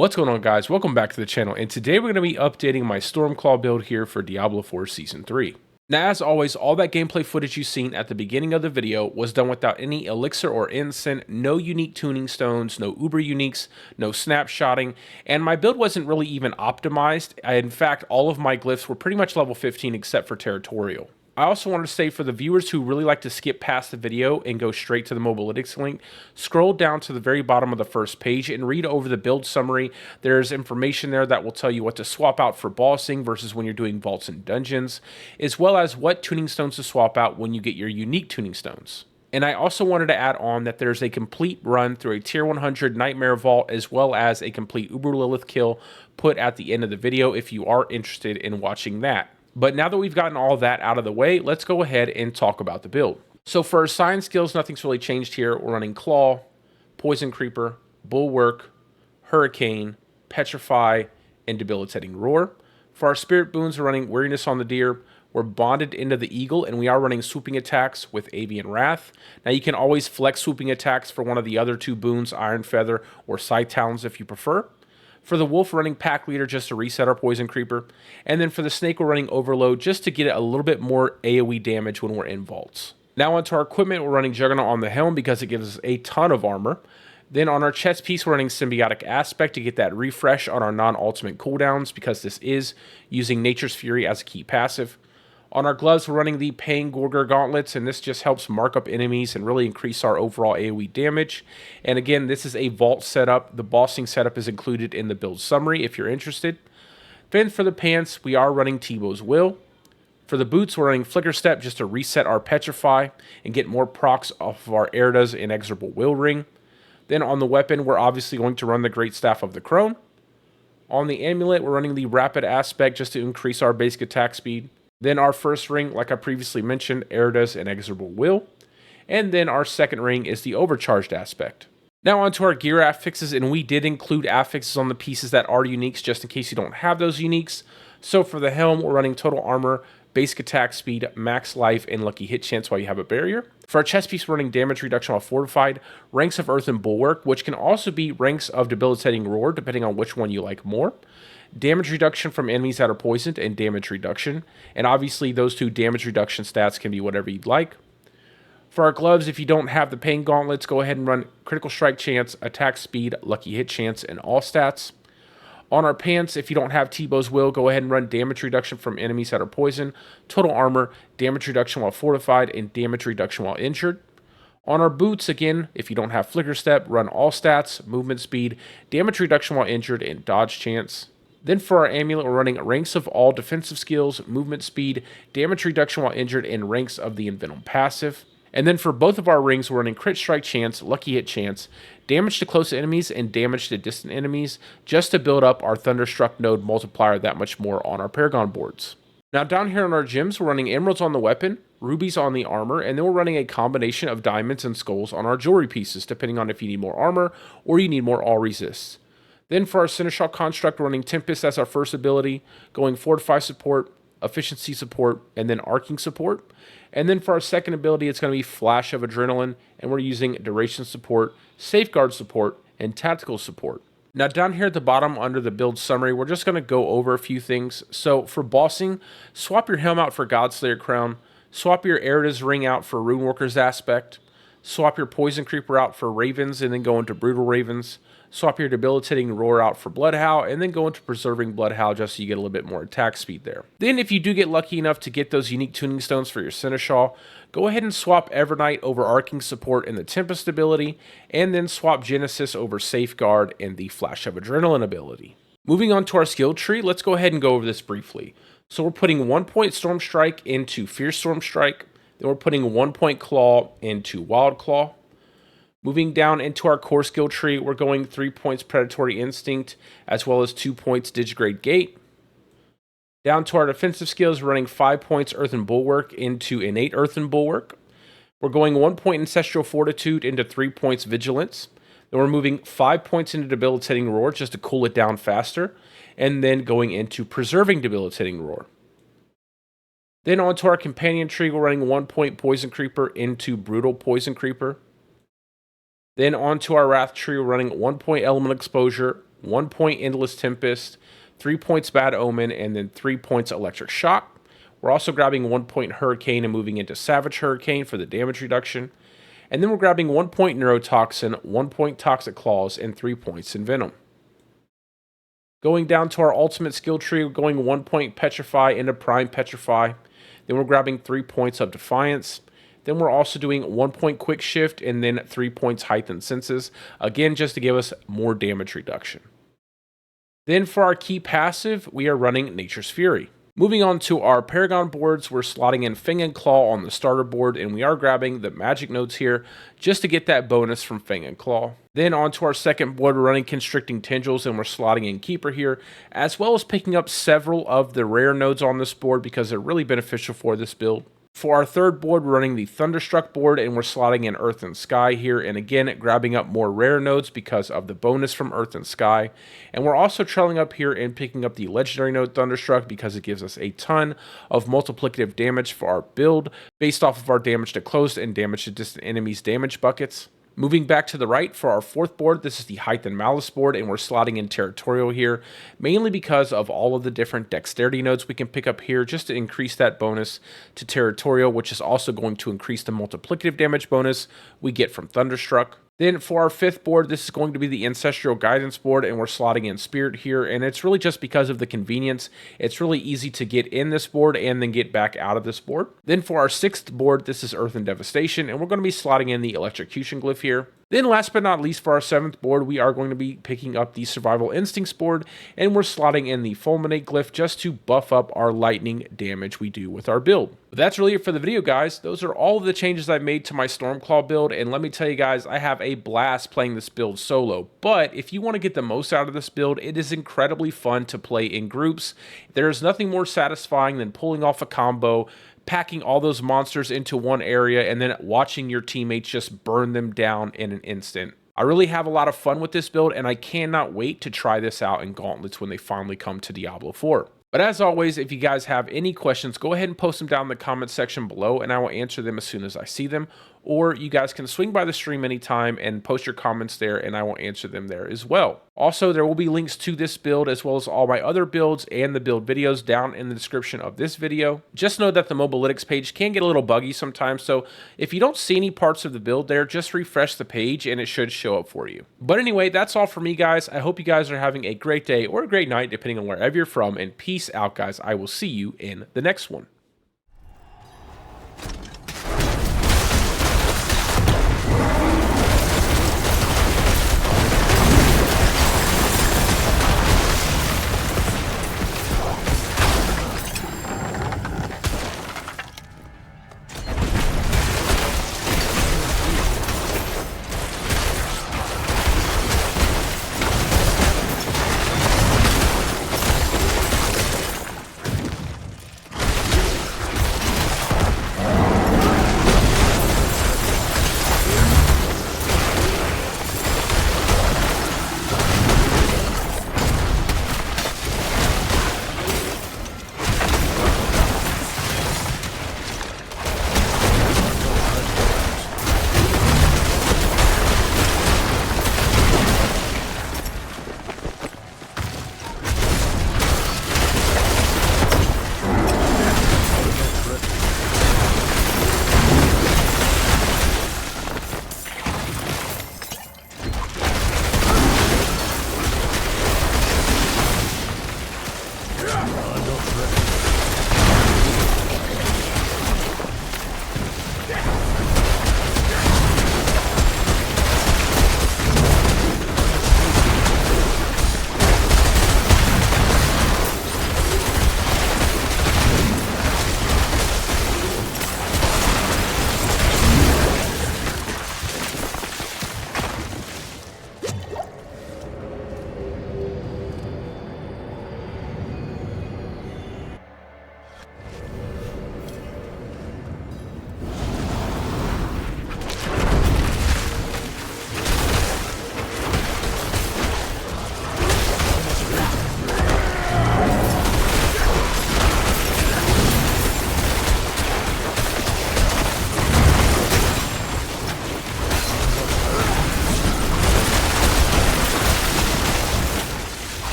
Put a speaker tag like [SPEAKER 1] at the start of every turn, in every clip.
[SPEAKER 1] What's going on, guys? Welcome back to the channel, and today we're going to be updating my Stormclaw build here for Diablo 4 Season 3. Now, as always, all that gameplay footage you've seen at the beginning of the video was done without any elixir or ensign, no unique tuning stones, no uber uniques, no snapshotting, and my build wasn't really even optimized. In fact, all of my glyphs were pretty much level 15 except for territorial. I also wanted to say, for the viewers who really like to skip past the video and go straight to the Mobalytics link, scroll down to the very bottom of the first page and read over the build summary. There's information there that will tell you what to swap out for bossing versus when you're doing vaults and dungeons, as well as what tuning stones to swap out when you get your unique tuning stones. And I also wanted to add on that there's a complete run through a tier 100 Nightmare Vault, as well as a complete Uber Lilith kill put at the end of the video if you are interested in watching that. But now that we've gotten all that out of the way, let's go ahead and talk about the build. So for our science skills, nothing's really changed here. We're running Claw, Poison Creeper, Bulwark, Hurricane, Petrify, and Debilitating Roar. For our spirit boons, we're running Weariness on the Deer. We're bonded into the Eagle, and we are running swooping attacks with Avian Wrath. Now you can always flex swooping attacks for one of the other two boons, Iron Feather or Scythe Talons if you prefer. For the Wolf, we're running Pack Leader just to reset our Poison Creeper. And then for the Snake, we're running Overload just to get it a little bit more AoE damage when we're in vaults. Now onto our equipment, we're running Juggernaut on the helm because it gives us a ton of armor. Then on our chest piece, we're running Symbiotic Aspect to get that refresh on our non-ultimate cooldowns because this is using Nature's Fury as a key passive. On our gloves, we're running the Pain Gorger Gauntlets, and this just helps mark up enemies and really increase our overall AoE damage. And again, this is a vault setup. The bossing setup is included in the build summary if you're interested. Then for the pants, we are running Tebow's Will. For the boots, we're running Flicker Step just to reset our Petrify and get more procs off of our Erda's Inexorable Will Ring. Then on the weapon, we're obviously going to run the Great Staff of the Crone. On the amulet, we're running the Rapid Aspect just to increase our basic attack speed. Then our first ring, like I previously mentioned, Erda's Inexorable Will. And then our second ring is the Overcharged Aspect. Now onto our gear affixes, and we did include affixes on the pieces that are uniques just in case you don't have those uniques. So for the helm, we're running Total Armor, Basic Attack Speed, Max Life, and Lucky Hit Chance while you have a barrier. For our chest piece, we're running Damage Reduction while Fortified, Ranks of Earth and Bulwark, which can also be Ranks of Debilitating Roar, depending on which one you like more. Damage reduction from enemies that are poisoned, and damage reduction. And obviously those two damage reduction stats can be whatever you'd like. For our gloves, if you don't have the Pain Gauntlets, go ahead and run Critical Strike Chance, Attack Speed, Lucky Hit Chance, and all stats. On our pants, if you don't have Tebow's Will, go ahead and run damage reduction from enemies that are poisoned, Total Armor, damage reduction while fortified, and damage reduction while injured. On our boots, again, if you don't have Flicker Step, run all stats, movement speed, damage reduction while injured, and dodge chance. Then for our amulet, we're running Ranks of all defensive skills, movement speed, damage reduction while injured, and Ranks of the Envenom passive. And then for both of our rings, we're running Crit Strike Chance, Lucky Hit Chance, damage to close enemies, and damage to distant enemies, just to build up our Thunderstruck node multiplier that much more on our Paragon boards. Now down here on our gems, we're running Emeralds on the weapon, Rubies on the armor, and then we're running a combination of Diamonds and Skulls on our jewelry pieces, depending on if you need more armor or you need more all resists. Then for our Seneschal construct, we're running Tempest as our first ability, going Fortify support, Efficiency support, and then Arcing support. And then for our second ability, it's going to be Flash of Adrenaline, and we're using Duration support, Safeguard support, and Tactical support. Now down here at the bottom under the build summary, we're just going to go over a few things. So for bossing, swap your helm out for Godslayer Crown, swap your Erda's ring out for Runeworker's Aspect, swap your Poison Creeper out for Ravens, and then go into Brutal Ravens. Swap your Debilitating Roar out for Bloodhowl, and then go into Preserving Bloodhowl just so you get a little bit more attack speed there. Then if you do get lucky enough to get those unique tuning stones for your Seneschal, go ahead and swap Evernight over Arcing support and the Tempest ability, and then swap Genesis over Safeguard and the Flash of Adrenaline ability. Moving on to our skill tree, let's go ahead and go over this briefly. So we're putting 1 point Storm Strike into Fierce Storm Strike, then we're putting 1 point Claw into Wild Claw. Moving down into our core skill tree, we're going 3 points Predatory Instinct, as well as 2 points Digigrade Gate. Down to our defensive skills, we're running 5 points Earthen Bulwark into Innate Earthen Bulwark. We're going 1 point Ancestral Fortitude into 3 points Vigilance. Then we're moving 5 points into Debilitating Roar just to cool it down faster, and then going into Preserving Debilitating Roar. Then onto our companion tree, we're running 1 point Poison Creeper into Brutal Poison Creeper. Then onto our Wrath tree, we're running 1 point Element Exposure, 1 point Endless Tempest, 3 points Bad Omen, and then 3 points Electric Shock. We're also grabbing 1 point Hurricane and moving into Savage Hurricane for the damage reduction. And then we're grabbing 1 point Neurotoxin, 1 point Toxic Claws, and 3 points in Venom. Going down to our ultimate skill tree, we're going 1 point Petrify into Prime Petrify. Then we're grabbing 3 points of Defiance. Then we're also doing 1 point Quick Shift and then 3 points Heightened Senses. Again, just to give us more damage reduction. Then for our key passive, we are running Nature's Fury. Moving on to our Paragon boards, we're slotting in Fang and Claw on the starter board, and we are grabbing the magic nodes here just to get that bonus from Fang and Claw. Then onto our second board, we're running Constricting Tendrils, and we're slotting in Keeper here, as well as picking up several of the rare nodes on this board because they're really beneficial for this build. For our third board, we're running the Thunderstruck board, and we're slotting in Earth and Sky here, and again, grabbing up more rare nodes because of the bonus from Earth and Sky. And we're also trailing up here and picking up the Legendary node Thunderstruck because it gives us a ton of multiplicative damage for our build based off of our damage to close and damage to distant enemies damage buckets. Moving back to the right for our fourth board, this is the Height and Malice board, and we're slotting in Territorial here, mainly because of all of the different Dexterity nodes we can pick up here just to increase that bonus to Territorial, which is also going to increase the multiplicative damage bonus we get from Thunderstruck. Then for our fifth board, this is going to be the Ancestral Guidance board, and we're slotting in Spirit here, and it's really just because of the convenience. It's really easy to get in this board and then get back out of this board. Then for our sixth board, this is Earth and Devastation, and we're going to be slotting in the Electrocution Glyph here. Then last but not least, for our seventh board, we are going to be picking up the Survival Instincts board, and we're slotting in the Fulminate Glyph just to buff up our lightning damage we do with our build. But that's really it for the video, guys. Those are all of the changes I've made to my Stormclaw build, and let me tell you guys, I have a blast playing this build solo. But if you want to get the most out of this build, it is incredibly fun to play in groups. There's nothing more satisfying than pulling off a combo, packing all those monsters into one area, and then watching your teammates just burn them down in an instant. I really have a lot of fun with this build, and I cannot wait to try this out in Gauntlets when they finally come to Diablo 4. But as always, if you guys have any questions, go ahead and post them down in the comment section below, and I will answer them as soon as I see them. Or you guys can swing by the stream anytime and post your comments there, and I will answer them there as well. Also, there will be links to this build as well as all my other builds and the build videos down in the description of this video. Just know that the Mobalytics page can get a little buggy sometimes, so if you don't see any parts of the build there, just refresh the page and it should show up for you. But anyway, that's all for me, guys. I hope you guys are having a great day or a great night, depending on wherever you're from, and peace out, guys. I will see you in the next one.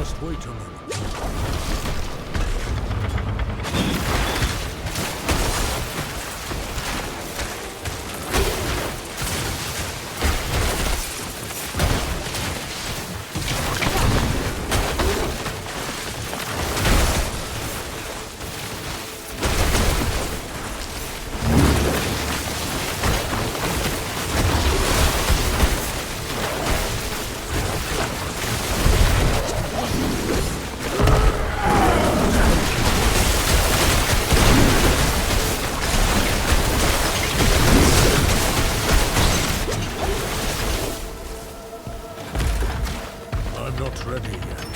[SPEAKER 2] must wait a moment. I'm not ready yet.